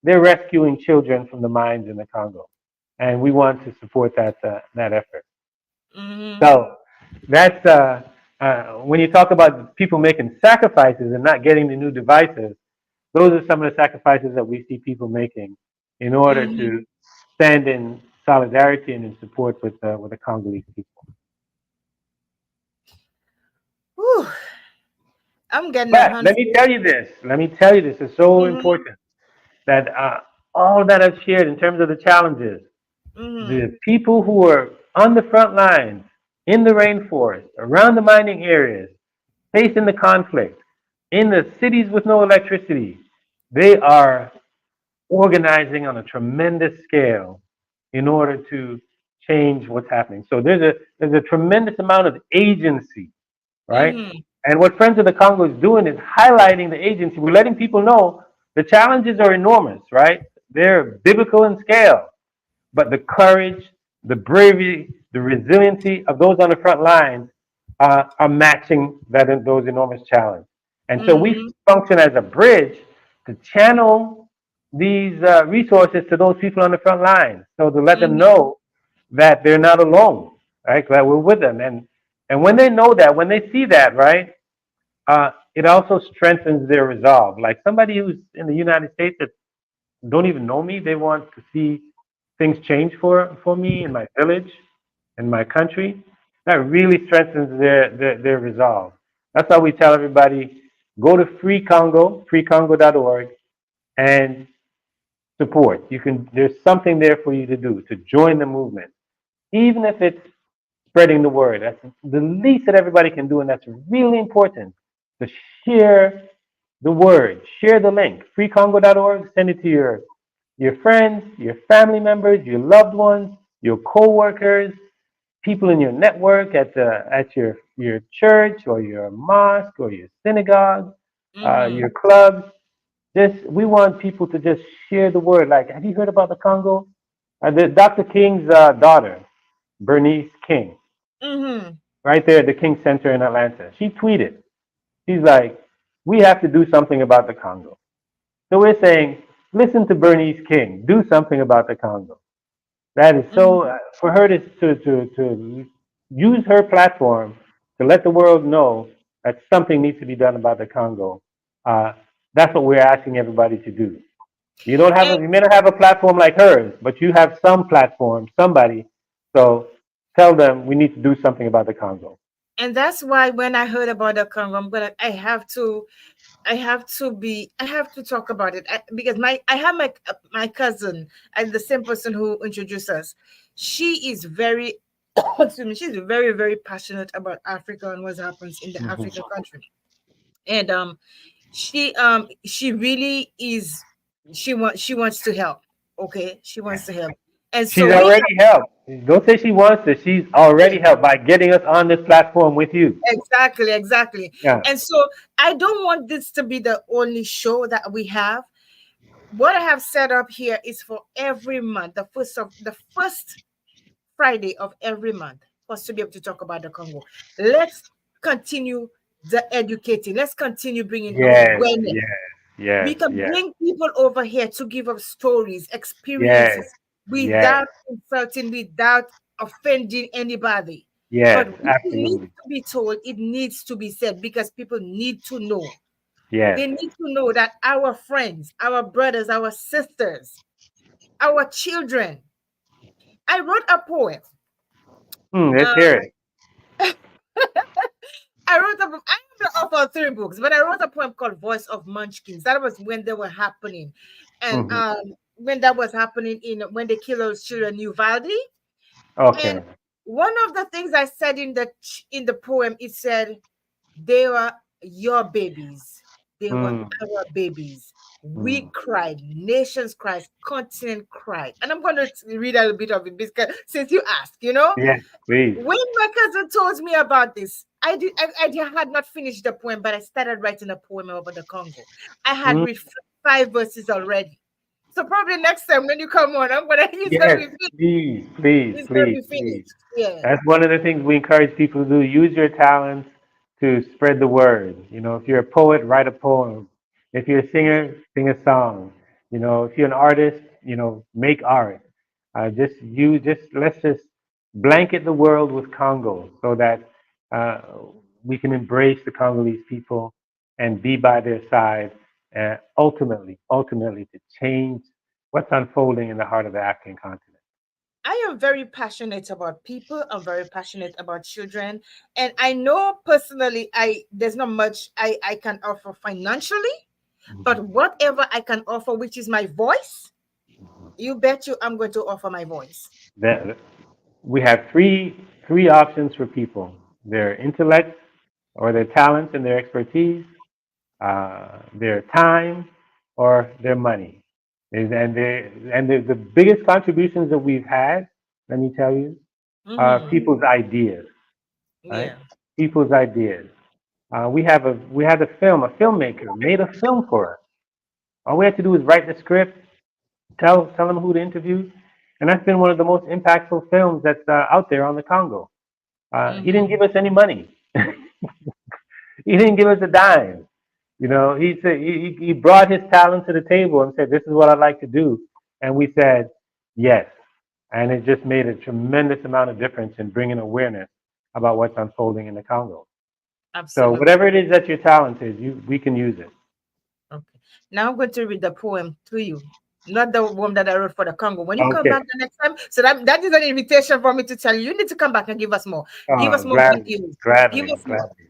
they're rescuing children from the mines in the Congo. And we want to support that effort. Mm-hmm. So that's when you talk about people making sacrifices and not getting the new devices, those are some of the sacrifices that we see people making in order Mm-hmm. to stand in solidarity and in support with the Congolese people. Whew, I'm getting a But let handful. me tell you this. Let me tell you this. It's so Mm-hmm, important that all that I've shared in terms of the challenges, mm-hmm, the people who are on the front lines, in the rainforest, around the mining areas, facing the conflict, in the cities with no electricity, they are organizing on a tremendous scale in order to change what's happening. So there's a tremendous amount of agency, right? mm-hmm, And what Friends of the Congo is doing is highlighting the agency. We're letting people know the challenges are enormous, right? They're biblical in scale, but the courage, the bravery, the resiliency of those on the front lines are matching those enormous challenges. And so we mm-hmm, function as a bridge to channel these resources to those people on the front lines, so to let them mm-hmm. know that they're not alone, right? That we're with them, and when they know that, when they see that, right, it also strengthens their resolve. Like somebody who's in the United States that don't even know me, they want to see things change for me in my village, in my country. That really strengthens their resolve. That's why we tell everybody go to Free Congo, freecongo.org, and support. You can. There's something there for you to do to join the movement, even if it's spreading the word. That's the least that everybody can do, and that's really important to share the word, share the link. Freecongo.org, send it to your friends, your family members, your loved ones, your co-workers, people in your network at your church or your mosque or your synagogue, Mm-hmm. your clubs. Just we want people to just share the word. Like, have you heard about the Congo? Dr. King's daughter, Bernice King, Mm-hmm. right there at the King Center in Atlanta. She tweeted, she's like, we have to do something about the Congo. So we're saying, listen to Bernice King, do something about the Congo. That is so, Mm-hmm. for her to use her platform to let the world know that something needs to be done about the Congo. Uh, that's what we're asking everybody to do. And You may not have a platform like hers, but you have some platform, somebody. So tell them we need to do something about the Congo. and that's why when I heard about the Congo, I have to talk about it because I have my cousin and the same person who introduced us. She is very, excuse me, she's very very passionate about Africa and what happens in the Mhm. African country, and she really is, she wants to help. Okay, she wants to help, and so She's we already helped. Don't say she wants to. She's already helped by getting us on this platform with you. exactly, Yeah. and so I don't want this to be the only show that we have. What I have set up here is for every month, the first Friday of every month, for us to be able to talk about the Congo. Let's continue the educating. Let's continue bringing Yes. awareness. Yes. We Yes. can Yes. bring people over here to give us stories, Yes. experiences, Yes. without insulting, without offending anybody. Yes. But what needs Absolutely. to be told, it needs to be said because people need to know. Yes. They need to know that our friends, our brothers, our sisters, our children. I wrote a poem. Let's Uh, hear it. I wrote a book. I am the author of three books, but I wrote a poem called Voice of Munchkins. That was when they were happening. And Hmm. when that was happening in when they killed those children in Uvalde. And Okay. one of the things I said in the poem, it said, they were your babies. They were Mm. our babies. We Mm. cried, nations cried, continent cried. And I'm going to read a little bit of it because since you asked, Yes, please. when my cousin told me about this, I had not finished the poem, but I started writing a poem about the Congo. I had Mm. read 5 verses already. So probably next time when you come on, it's gonna Yes, be finished. please, please, It's gonna please, be please. finished. Yeah. That's one of the things we encourage people to do. Use your talents to spread the word. If you're a poet, write a poem. If you're a singer, sing a song. If you're an artist, make art. Let's just blanket the world with Congo so that uh, we can embrace the Congolese people and be by their side, ultimately to change what's unfolding in the heart of the African continent. I am very passionate about people. I'm very passionate about children. And I know personally there's not much I can offer financially, but whatever I can offer, which is my voice, you bet you I'm going to offer my voice. That we have three options for people: their intellect or their talents and their expertise, their time, or their money. And the biggest contributions that we've had, let me tell you, are Mm-hmm. people's ideas, right? Yeah. People's ideas. We had a filmmaker made a film for us. All we had to do is write the script, tell them who to interview, and that's been one of the most impactful films that's out there on the Congo. He didn't Mm-hmm. give us any money. He didn't give us a dime. You know, he said he brought his talent to the table and said, "This is what I'd like to do," and we said yes, and it just made a tremendous amount of difference in bringing awareness about what's unfolding in the Congo. So Absolutely. whatever it is that your talent is, we can use it. Okay. Now I'm going to read the poem to you. Not the one that I wrote for the Congo. When you come Okay. back the next time, so that is an invitation for me to tell you, you need to come back and give us more. Give us more Gladly, videos. Give gladly, us more. gladly.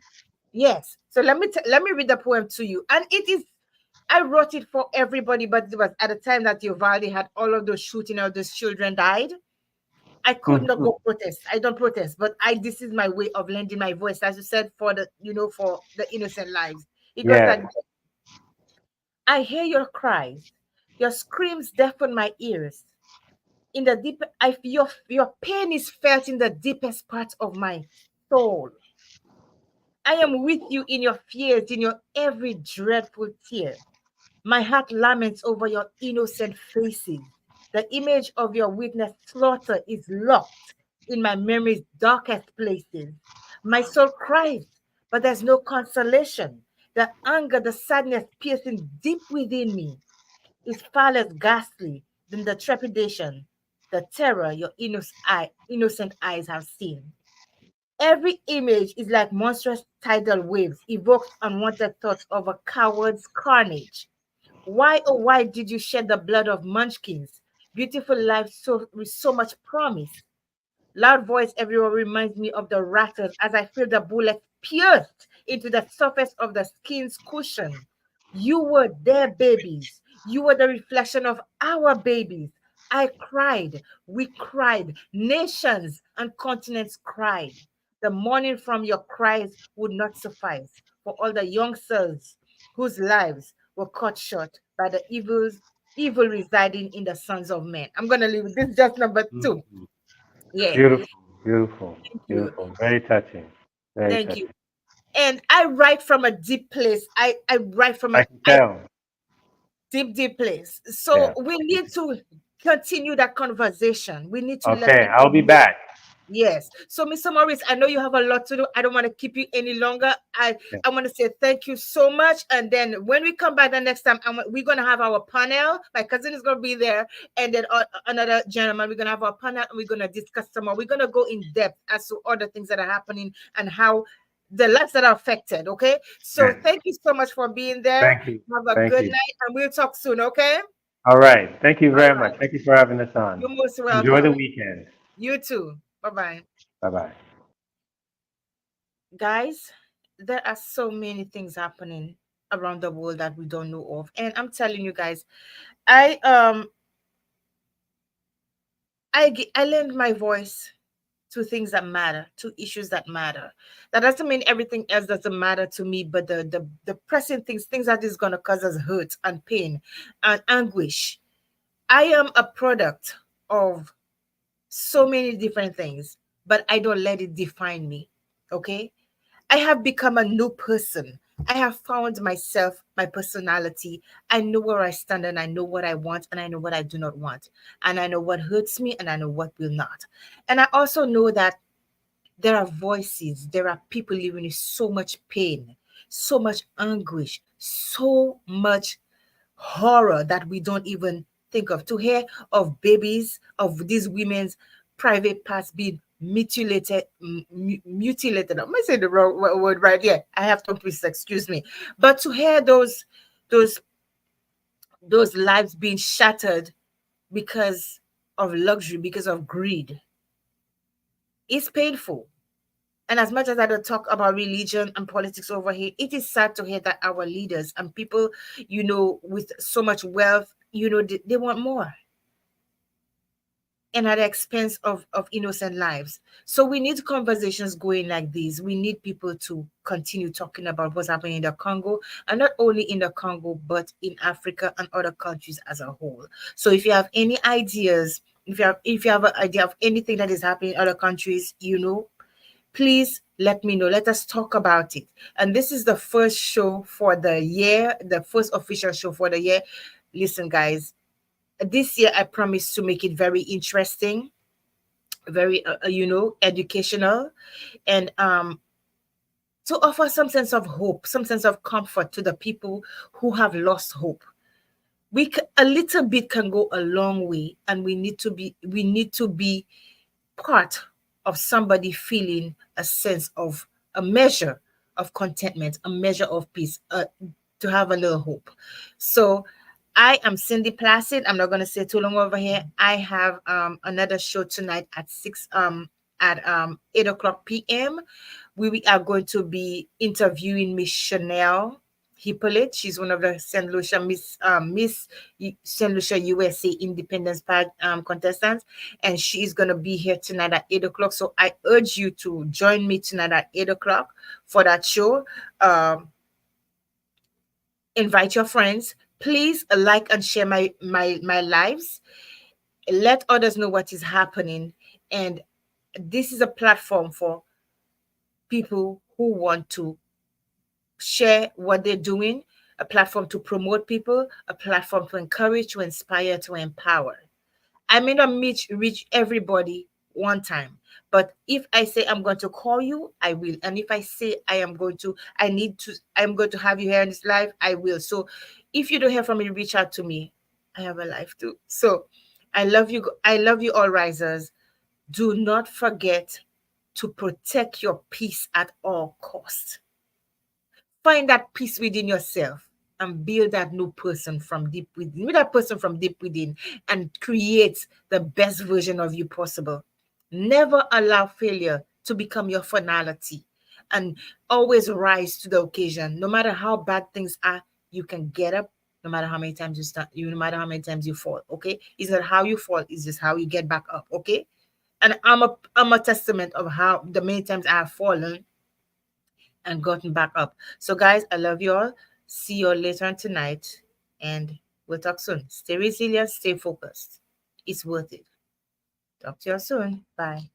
Yes. So let me read the poem to you. And it is I wrote it for everybody, but it was at the time that Uvalde had all of those shooting, all those children died. I could not Mhm. go protest. I don't protest, but I this is my way of lending my voice, as you said, for the for the innocent lives. It goes like, Yes. I hear your cries, your screams deafen my ears. In the deep, I feel your pain is felt in the deepest part of my soul. I am with you in your fears, in your every dreadful tear. My heart laments over your innocent faces. The image of your witness slaughter is locked in my memory's darkest places. My soul cries, but there's no consolation. The anger, the sadness piercing deep within me is far less ghastly than the trepidation, the terror your innocent eyes have seen. Every image is like monstrous tidal waves, evokes unwanted thoughts of a coward's carnage. Why, oh, why did you shed the blood of munchkins? Beautiful life with so much promise. Loud voice everywhere reminds me of the rattles as I feel the bullet pierced into the surface of the skin's cushion. You were their babies. You were the reflection of our babies. I cried. We cried. Nations and continents cried. The mourning from your cries would not suffice for all the young souls whose lives were cut short by the evil residing in the sons of men. I'm gonna leave this just number two. Mhm. Yeah. Beautiful, beautiful, Thank you. beautiful. Very touching. Very Thank you. touching. And I write from a deep place. I write from I a can tell. deep place. So Yeah. we need to continue that conversation. We need to let Okay, people I'll be know. back. Yes. So, Mr. Maurice, I know you have a lot to do. I don't want to keep you any longer. Yeah. I want to say thank you so much. And then when we come back the next time, we're going to have our panel. My cousin is going to be there. And then another gentleman, we're going to have our panel and we're going to discuss some more. We're going to go in depth as to other things that are happening and how the lives that are affected. Okay. So Yes. thank you so much for being there. Thank you. Have a Thank good you. night and we'll talk soon. Okay. All right. Thank you All very right. much. Thank you for having us on. You're most Enjoy the welcome. weekend. You too. Bye bye. Bye bye. Guys, there are so many things happening around the world that we don't know of. And I'm telling you guys, I I lend my voice to things that matter, to issues that matter. That doesn't mean everything else doesn't matter to me, but the pressing things that is gonna cause us hurt and pain and anguish. I am a product of so many different things, but I don't let it define me. Okay? I have become a new person. I have found myself, my personality. I know where I stand and I know what I want and I know what I do not want. And I know what hurts me and I know what will not. And I also know that there are voices, there are people living in so much pain, so much anguish, so much horror that we don't even think of. To hear of babies, of these women's private parts being mutilated. Am I saying the wrong word right? Yeah, I have tongue twister, excuse me. But to hear those those lives being shattered because of luxury because of greed. It's painful. And as much as I don't talk about religion and politics over here, it is sad to hear that our leaders and people, with so much wealth, they want more. And at the expense of innocent lives. So we need conversations going like these. We need people to continue talking about what's happening in the Congo, and not only in the Congo, but in Africa and other countries as a whole. So if you have any ideas, if you have an idea of anything that is happening in other countries, please let me know. Let us talk about it. And this is the first show for the year, the first official show for the year. Listen, guys, this year I promise to make it very interesting, very educational, and to offer some sense of hope, some sense of comfort to the people who have lost hope. A little bit can go a long way, and we need to be part of somebody feeling a measure of contentment, a measure of peace, to have a little hope. So I am Cindy Placid. I'm not going to say too long over here. I have another show tonight at 8 o'clock p.m. We are going to be interviewing Miss Chanel Hippolyte. She's one of the St. Lucia Miss St. Lucia USA Independence Park contestants, and she's going to be here tonight at 8 o'clock. So I urge you to join me tonight at 8 o'clock for that show. Invite your friends. Please like and share my lives. Let others know what is happening. And this is a platform for people who want to share what they're doing, a platform to promote people, a platform to encourage, to inspire, to empower. I may not reach everybody one time, but if I say I'm going to call you, I will. And if I say I'm going to have you here in this live, I will. So if you don't hear from me, reach out to me. I have a life too. So I love you. I love you all, risers. Do not forget to protect your peace at all costs. Find that peace within yourself and build that new person from deep within. That person from deep within, and create the best version of you possible. Never allow failure to become your finality, and always rise to the occasion. No matter how bad things are, you can get up. No matter how many times you start, no matter how many times you fall. Okay, it's not how you fall; it's just how you get back up. Okay, and I'm a testament of how the many times I have fallen and gotten back up. So guys, I love you all. See you all later on tonight, and we'll talk soon. Stay resilient, stay focused. It's worth it. Talk to you all soon. Bye.